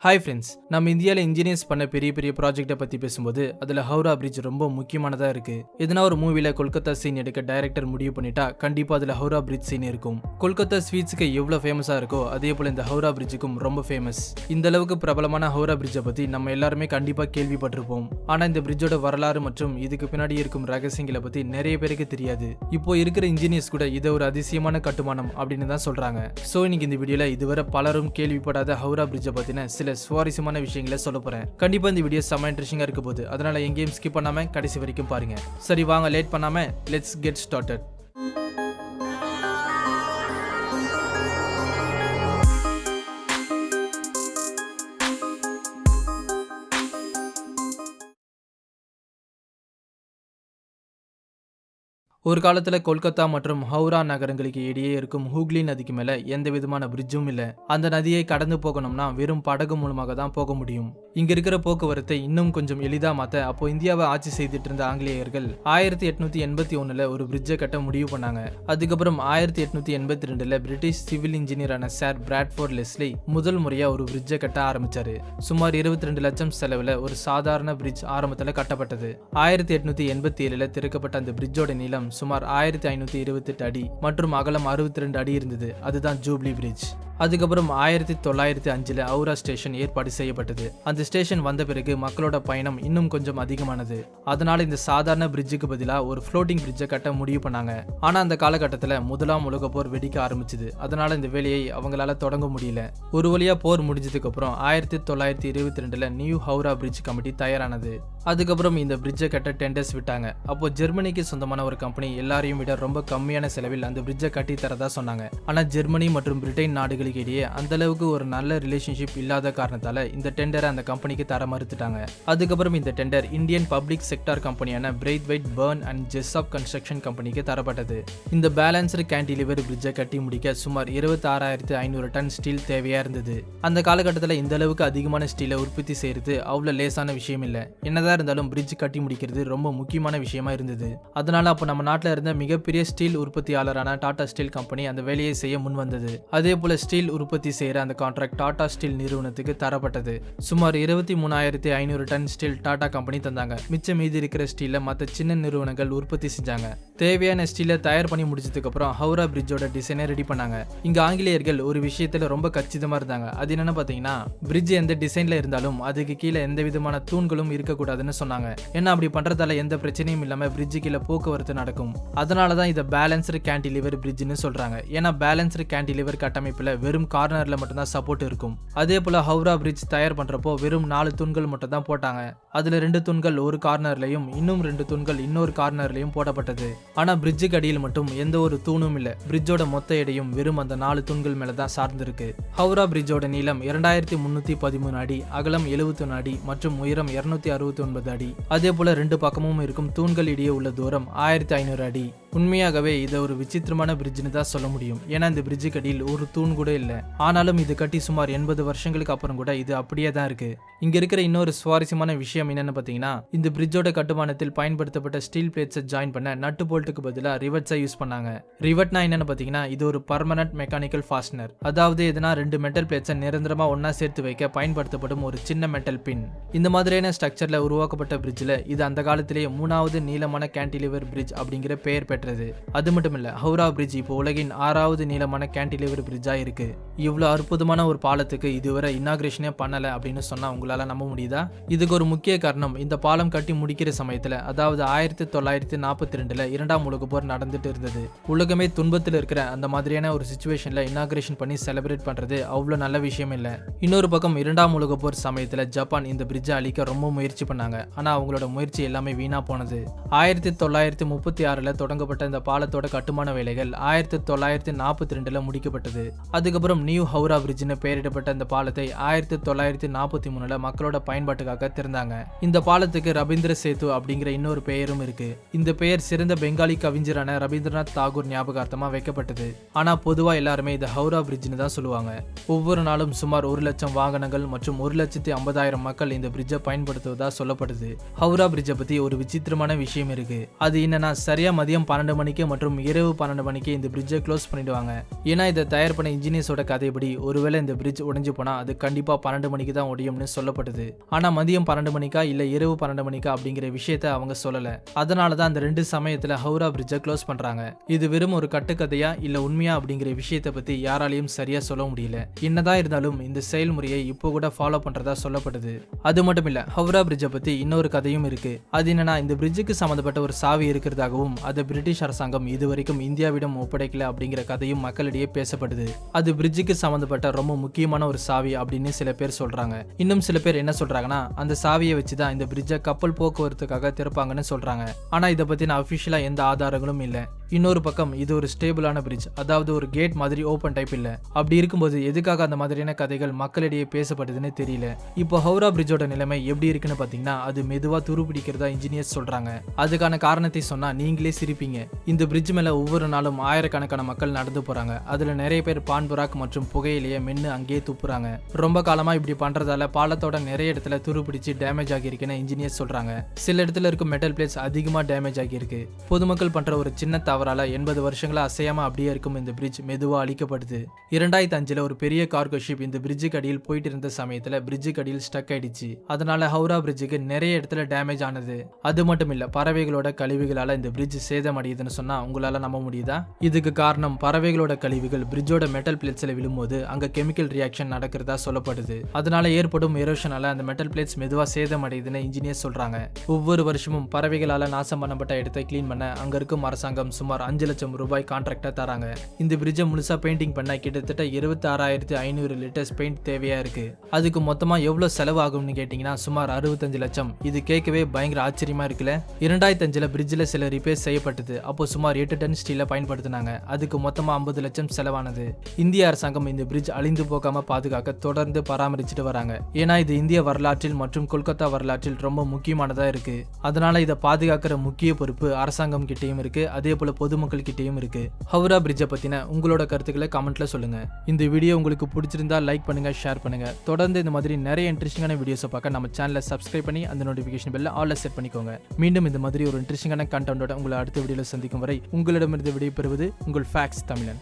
Hi friends, நம்ம இந்தியாவில் engineers பண்ண பெரிய பெரிய ப்ராஜெக்டை பற்றி பேசும்போது அதில் ஹவுரா பிரிட்ஜ் ரொம்ப முக்கியமானதாக இருக்குது. எதனா ஒரு மூவியில் கொல்கத்தா சீன் எடுக்க டைரக்டர் முடிவு பண்ணிட்டா கண்டிப்பாக அதில் ஹவுரா பிரிட்ஜ் சீன் இருக்கும். கொல்கத்தா ஸ்வீட்ஸுக்கு எவ்வளோ ஃபேமஸாக இருக்கோ அதே போல் இந்த ஹவுரா பிரிட்ஜுக்கும் ரொம்ப ஃபேமஸ். இந்த அளவுக்கு பிரபலமான ஹவுரா பிரிட்ஜை பற்றி நம்ம எல்லாருமே கண்டிப்பாக கேள்விப்பட்டிருப்போம். ஆனால் இந்த பிரிட்ஜோட வரலாறு மற்றும் இதுக்கு பின்னாடி இருக்கும் ரகசியங்களை பற்றி நிறைய பேருக்கு தெரியாது. இப்போ இருக்கிற இன்ஜினியர்ஸ் கூட இதை ஒரு அதிசயமான கட்டுமானம் அப்படின்னு தான் சொல்கிறாங்க. ஸோ இன்னைக்கு இந்த வீடியோவில் இதுவரை பலரும் கேள்விப்படாத ஹவுரா பிரிட்ஜை பற்றின சில சுவாரஸ்யமான விஷயங்களை சொல்ல போறேன். கண்டிப்பா இந்த வீடியோ செம இன்ட்ரெஸ்டிங்கா இருக்க போகுது. அதனால எங்கேயும் ஸ்கிப் பண்ணாம கடைசி வரைக்கும் பாருங்க. சரி வாங்க லேட் பண்ணாம லெட்ஸ் கெட் ஸ்டார்டட். ஒரு காலத்துல கொல்கத்தா மற்றும் ஹவுரா நகரங்களுக்கு இடையே இருக்கும் ஹூக்லி நதிக்கு மேல எந்த விதமான பிரிட்ஜும் இல்ல. அந்த நதியை கடந்து போகணும்னா வெறும் படகு மூலமாக தான் போக முடியும். இங்க இருக்கிற போக்குவரத்தை இன்னும் கொஞ்சம் எளிதா மாத்த அப்போ இந்தியாவை ஆட்சி செய்துட்டு இருந்த ஆங்கிலேயர்கள் 1881 ஒரு பிரிட்ஜை கட்ட முடிவு பண்ணாங்க. அதுக்கப்புறம் 1882 பிரிட்டிஷ் சிவில் இன்ஜினியரான சார் பிராட்ஃபோர்ட் லெஸ்லி முதல் முறையா ஒரு பிரிட்ஜை கட்ட ஆரம்பிச்சாரு. சுமார் 22 லட்சம் செலவுல ஒரு சாதாரண பிரிட்ஜ் ஆரம்பத்துல கட்டப்பட்டது. 1887 திறக்கப்பட்ட அந்த பிரிட்ஜோட நீளம் சுமார் 1528 அடி மற்றும் அகலம் 62 அடி இருந்தது. அதுதான் ஜூப்ளி பிரிட்ஜ். அதுக்கப்புறம் 1905 ஹவுரா ஸ்டேஷன் ஏற்பாடு செய்யப்பட்டது. அந்த ஸ்டேஷன் வந்த பிறகு மக்களோட பயணம் இன்னும் கொஞ்சம் அதிகமானது. அதனால இந்த சாதாரண பிரிட்ஜுக்கு பதிலாக ஒரு ஃப்ளோட்டிங் பிரிட்ஜை கட்ட முடிவு பண்ணாங்க. ஆனா அந்த காலகட்டத்தில் முதலாம் உலக போர் வெடிக்க ஆரம்பிச்சது. அதனால இந்த வேலையை அவங்களால தொடங்க முடியல. ஒரு வழியா போர் முடிஞ்சதுக்கு அப்புறம் 1922 நியூ ஹவுரா பிரிட்ஜ் கமிட்டி தயாரானது. அதுக்கப்புறம் இந்த பிரிட்ஜை கட்ட டெண்டர்ஸ் விட்டாங்க. அப்போ ஜெர்மனிக்கு சொந்தமான ஒரு கம்பெனி எல்லாரையும் விட ரொம்ப கம்மியான செலவில் அந்த பிரிட்ஜை கட்டி தரதா சொன்னாங்க. ஆனா ஜெர்மனி மற்றும் பிரிட்டன் நாடுகள் இடையே அந்த அளவுக்கு ஒரு நல்ல ரிலேஷன்ஷிப் இல்லாத காரணத்தால இந்த டெண்டரை அந்த கம்பெனிக்கு தர மறுத்துட்டாங்க. அதுக்கப்புறம் இந்த டெண்டர் இந்தியன் பப்ளிக் செக்டார் கம்பெனியான Braithwaite Burn and Jessop construction கம்பெனிக்கு தரப்பட்டது. இந்த பேலன்ஸ்டு கேண்டிலிவர் பிரிட்ஜை கட்டி முடிக்க சுமார் 26,500 டன் ஸ்டீல் தேவையா இருந்தது. அந்த காலகட்டத்தில் இந்த அளவுக்கு அதிகமான ஸ்டீலை உற்பத்தி செய்யறது அவ்வளவு லேசான விஷயம் இல்லை. என்னதான் இருந்தாலும் பிரிட்ஜ் கட்டி முடிக்கிறது ரொம்ப முக்கியமான விஷயமா இருந்தது. அதனால அப்போ நம்ம நாட்டில் இருந்த மிகப்பெரிய ஸ்டீல் உற்பத்தியாளரான டாடா ஸ்டீல் கம்பெனி அந்த வேலையை செய்ய முன் வந்தது. அதே போல ஸ்டீல் உற்பத்தி செய்யற அந்த கான்ட்ராக்ட் டாடா ஸ்டீல் நிறுவனத்துக்கு தரப்பட்டது. சுமார் 23,500 டன் ஸ்டீல் டாடா கம்பெனி தந்தாங்க. மிச்சம் மீதி இருக்கிற ஸ்டீலை மற்ற சின்ன நிறுவனங்கள் உற்பத்தி செஞ்சாங்க. தேவையான ஸ்டீலை தயார் பண்ணி முடிச்சதுக்கு அப்புறம் ஹவுரா பிரிட்ஜோட டிசைனை ரெடி பண்ணாங்க. இங்க ஆங்கிலேயர்கள் ஒரு விஷயத்துல ரொம்ப கச்சிதமா இருந்தாங்க. அது என்னன்னு பாத்தீங்கன்னா, பிரிட்ஜ் எந்த டிசைன்ல இருந்தாலும் அதுக்கு கீழே எந்த விதமான தூண்களும் இருக்கக்கூடாதுன்னு சொன்னாங்க. ஏன்னா அப்படி பண்றதால எந்த பிரச்சனையும் இல்லாம பிரிட்ஜ் கீழே போக்குவரத்து நடக்கும். அதனாலதான் இதை பேலன்ஸ்டு கேண்டிலிவர் பிரிட்ஜ்னு சொல்றாங்க. ஏன்னா பேலன்ஸ்டு கேண்டிலிவர் கட்டமைப்புல வெறும் கார்னர்ல மட்டும் தான் சப்போர்ட் இருக்கும். அதே போல ஹவுரா பிரிட்ஜ் தயார் பண்றப்போ வெறும் 4 தூண்கள் மட்டும் தான் போட்டாங்க. அதுல 2 தூண்கள் ஒரு கார்னர்லயும் இன்னும் 2 தூண்கள் இன்னொரு கார்னர்லயும் போடப்பட்டது. ஆனா பிரிட்ஜுக்கு அடியில் மட்டும் எந்த ஒரு தூணும் இல்ல. பிரிட்ஜோட மொத்த எடையும் வெறும் அந்த 4 தூண்கள் மேலதான் சார்ந்திருக்கு. ஹவுரா பிரிட்ஜோட நீளம் 2313 அடி, அகலம் 71 அடி மற்றும் உயரம் 269 அடி. அதே போல 2 பக்கமும் இருக்கும் தூண்கள் இடையே உள்ள தூரம் 1500 அடி. உண்மையாகவே இதை ஒரு விசித்திரமான பிரிட்ஜ்னு தான் சொல்ல முடியும். ஏன்னா இந்த பிரிட்ஜுக்கு அடியில் ஒரு தூண் கூட இல்ல. ஆனாலும் இது கட்டி சுமார் 80 வருஷங்களுக்கு அப்புறம் கூட இது அப்படியே தான் இருக்கு. இங்க இருக்கிற இன்னொரு சுவாரஸ்யமான விஷயம் என்னன்னு பாத்தீங்கன்னா, இந்த பிரிட்ஜோட கட்டுமானத்தில் பயன்படுத்தப்பட்ட ஸ்டீல் பிளேட்ஸை ஜாயின் பண்ண நட்டு போல்ட்டுக்கு பதிலாக ரிவட்ஸை யூஸ் பண்ணாங்க. ரிவட்னா என்னன்னு பாத்தீங்கன்னா, இது ஒரு பர்மனன்ட் மெக்கானிக்கல் ஃபாஸ்டனர். அதாவது எதுனா 2 மெட்டல் பிளேட்ஸை நிரந்தரமா ஒன்னா சேர்த்து வைக்க பயன்படுத்தப்படும் ஒரு சின்ன மெட்டல் பின். இந்த மாதிரியான ஸ்ட்ரக்சர்ல உருவாக்கப்பட்ட பிரிட்ஜ்ல இது அந்த காலத்திலேயே 3வது நீளமான கேண்டிலிவர் பிரிட்ஜ் அப்படிங்கிற பெயர் பெற்றது. அது மட்டும் இல்ல, ஹவுரா பிரிட்ஜ் இப்போ உலகின் 6வது நீளமான கேண்டிலிவர் பிரிட்ஜா இருக்கு. இவ்வளவு அற்புதமான ஒரு பாலத்துக்கு இதுவரை இனாகிரேஷனே பண்ணல அப்படின்னு சொன்னா உங்களால நம்ப முடியுதா? இதுக்கு ஒரு முக்கிய காரணம், இந்த பாலம் கட்டி முடிக்கிற சமயத்துல, அதாவது 1942 2ஆம் உலக போர் நடந்துட்டு இருந்தது. உலகமே துன்பத்தில் இருக்கிற அந்த மாதிரியான ஒரு சிச்சுவேஷன்ல இனாகிரேஷன் பண்ணி செலிப்ரேட் பண்றது அவ்வளவு நல்ல விஷயம் இல்ல. இன்னொரு பக்கம் 2ஆம் உலக போர் சமயத்துல ஜப்பான் இந்த பிரிட்ஜை அழிக்க ரொம்ப முயற்சி பண்ணாங்க. ஆனா அவங்களோட முயற்சி எல்லாமே வீணா போனது. 1936 தொடங்கப்பட்ட இந்த பாலத்தோட கட்டுமான வேலைகள் 1942 முடிக்கப்பட்டது. அதுக்கப்புறம் நியூ ஹவுரா பிரிட்ஜ்னு பெயரிடப்பட்ட இந்த பாலத்தை 1943 மக்களோட பயன்பாட்டுக்காக திறந்தாங்க. இந்த பாலத்துக்கு ரவீந்திர சேது அப்படிங்கிற இன்னொரு பெயரும் இருக்கு. இந்த பெயர் சிறந்த பெங்காலி கவிஞரான ரவீந்திரநாத் தாகூர் ஞாபகார்த்தமா வைக்கப்பட்டது. ஆனா பொதுவா எல்லாருமே இது ஹவுரா பிரிட்ஜ்னு தான் சொல்லுவாங்க. ஒவ்வொரு நாளும் சுமார் 1 லட்சம் வாகனங்கள் மற்றும் 1,50,000 மக்கள் இந்த பிரிட்ஜை பயன்படுத்துவதா சொல்லப்படுது. ஹவுரா பிரிட்ஜை பத்தி ஒரு விசித்திரமான விஷயம் இருக்கு. அது என்னன்னா, சரியா மதியம் 12 மணிக்கு மற்றும் இரவு 12 மணிக்கு இந்த பிரிட்ஜை க்ளோஸ் பண்ணிடுவாங்க. ஏன்னா இதை தயார் பண்ண இன்ஜினியர்ஸோட கதைப்படி ஒருவேளை இந்த பிரிட்ஜ் உடைஞ்சு போனா அது கண்டிப்பா 12 மணிக்கு தான் உடையும்னு சொல்லப்படுது. ஆனா மதியம் 12 மணிக்கா இல்ல இரவு 12 மணிக்கா அப்படிங்கிற விஷயத்த அவங்க சொல்லல. அதனாலதான் அந்த 2 சமயத்துல ஹவுரா பிரிட்ஜை க்ளோஸ் பண்றாங்க. இது வெறும் ஒரு கட்டுக்கதையா இல்ல உண்மையா அப்படிங்கிற விஷயத்தை பத்தி யாராலையும் சரியா சொல்ல முடியல. என்னதான் இருந்தாலும் இந்த செயல்முறையை இப்போ கூட ஃபாலோ பண்றதா சொல்லப்படுது. அது மட்டும் இல்ல, ஹவுரா பிரிட்ஜை பத்தி இன்னொரு கதையும் இருக்கு. அது என்னன்னா, இந்த பிரிட்ஜுக்கு சம்பந்தப்பட்ட ஒரு சாவி இருக்கிறதாகவும் அதை பிரிட்டிஷ் அரசாங்கம் இதுவரைக்கும் இந்தியாவிடம் ஒப்படைக்கல அப்படிங்கிற கதையும் மக்களிடையே பேசப்படுது. அது பிரிட்ஜுக்கு சம்பந்தப்பட்ட ரொம்ப முக்கியமான ஒரு சாவி அப்படின்னு சில பேர் சொல்றாங்க. இன்னும் சில பேர் என்ன சொல்றாங்கன்னா, அந்த சாவியை வச்சுதான் இந்த பிரிட்ஜை கப்பல் போக்குவரத்துக்காக திறப்பாங்கன்னு சொல்றாங்க. ஆனா இதை பத்தின அபிஷியலா எந்த ஆதாரங்களும் இல்ல. இன்னொரு பக்கம் இது ஒரு ஸ்டேபிளான பிரிட்ஜ், அதாவது ஒரு கேட் மாதிரி ஓபன் டைப் இல்ல. அப்படி இருக்கும்போது எதுக்காக அந்த மாதிரியான கதைகள் மக்களிடையே பேசப்படுதுன்னு தெரியல. இப்போ ஹவுரா பிரிட்ஜோட நிலைமை எப்படி இருக்குன்னு பாத்தீங்கன்னா, அது மெதுவா துருப்பிடிக்கிறதா இன்ஜினியர்ஸ் சொல்றாங்க. அதுக்கான காரணத்தை சொன்னா நீங்களே சிரிப்பீங்க. இந்த பிரிட்ஜ் மேல ஒவ்வொரு நாளும் ஆயிரக்கணக்கான மக்கள் நடந்து போறாங்க. அதுல நிறைய பேர் பான் புராக் மற்றும் புகையிலேயே மென்னு அங்கேயே துப்புறாங்க. ரொம்ப காலமா இப்படி பண்றதால பாலத்தோட நிறைய இடத்துல துருப்பிடிச்சு டேமேஜ் ஆகியிருக்குன்னு இன்ஜினியர்ஸ் சொல்றாங்க. சில இடத்துல இருக்கும் மெட்டல் பிளேட்ஸ் அதிகமா டேமேஜ் ஆகியிருக்கு. பொதுமக்கள் பண்ற ஒரு சின்ன தவறால 80 வருஷங்களா அசையாம அப்படியே இருக்கும் இந்த பிரிட்ஜ் மெதுவா அழிக்கப்படுது. 2005 ஒரு பெரிய கார்கோ ஷிப் இந்த பிரிட்ஜுக்கு அடியில் போயிட்டு இருந்த சமயத்துல பிரிட்ஜுக்கு அடியில் ஸ்டக் ஆயிடுச்சு. அதனால ஹவுரா பிரிட்ஜுக்கு நிறைய இடத்துல டேமேஜ் ஆனது. அது மட்டும் இல்ல, பறவைகளோட கழிவுகளால இந்த பிரிட்ஜ் சேதமடையுதுன்னு சொன்னா உங்களால நம்ப முடியுதா? இதுக்கு காரணம் பறவைகளோட கழிவுகள் பிரிட்ஜோட மெட்டல் பிளேட்ஸ்ல விழும்போது அங்க கெமிக்கல் ரியாக்ஷன் நடக்கிறதா சொல்லப்படுது. அதனால ஏற்படும் எரோஷனால அந்த மெட்டல் பிளேட்ஸ் மெதுவா சேதமடையுதுன்னு இன்ஜினியர்ஸ் சொல்றாங்க. ஒவ்வொரு வருஷமும் பறவைகளால நாசம் பண்ணப்பட்ட இடத்தை கிளீன் பண்ண அங்க இருக்கும் அரசாங்கம் சுமார் 5 லட்சம் ரூபாய் கான்ட்ராக்டா தராங்க. இந்த பிரிட்ஜை முழுசா பெயிண்டிங் பண்ண கிட்டத்தட்ட 26,500 லிட்டர்ஸ் பெயிண்ட் தேவையா இருக்கு. அதுக்கு மொத்தமா எவ்வளவு செலவு ஆகும்னு கேட்டீங்கன்னா சுமார் 65 லட்சம். இது கேட்கவே பயங்கர ஆச்சரியமா இருக்குல்ல. 2005 பிரிட்ஜில் சில ரிப்பேர் செய்யப்பட்டது. அப்போ சுமார் 8 டன் ஸ்டீலை பயன்படுத்தினாங்க. அதுக்கு மொத்தமா 50 லட்சம் செலவானது. இந்திய அரசாங்கம் இந்த பிரிட்ஜ் அழிந்து போகாம பாதுகாக்க தொடர்ந்து பராமரிச்சுட்டு வராங்க. ஏன்னா இது இந்திய வரலாற்றில் மற்றும் கொல்கத்தா வரலாற்றில் ரொம்ப முக்கியமானதா இருக்கு. அதனால இதை பாதுகாக்கிற முக்கிய பொறுப்பு அரசாங்கம் கிட்டையும் இருக்கு, அதே போல பொதுமக்கள் கிட்டையும் இருக்கு. ஹவுரா பிரிட்ஜை பத்தின உங்களோட கருத்துக்களை கமெண்ட்ல சொல்லுங்க. இந்த வீடியோ உங்களுக்கு பிடிச்சிருந்தா லைக் பண்ணுங்க, ஷேர் பண்ணுங்க. தொடர்ந்து இந்த மாதிரி நிறைய இன்ட்ரெஸ்டிங்கான வீடியோஸை பார்க்க நம்ம சேனலை சப்ஸ்கிரைப் பண்ணி அந்த நோட்டிஃபிகேஷன் பெல்ல ஆல்ல செட் பண்ணிக்கோங்க. மீண்டும் இந்த மாதிரி ஒரு இன்ட்ரெஸ்டிங்கான கண்டென்ட்டோட உங்களை அடுத்த வீடியோல சந்திக்கும் வரை உங்களிடமிருந்து விடைபெறுவது உங்கள் ஃபேக்ஸ் தமிழன்.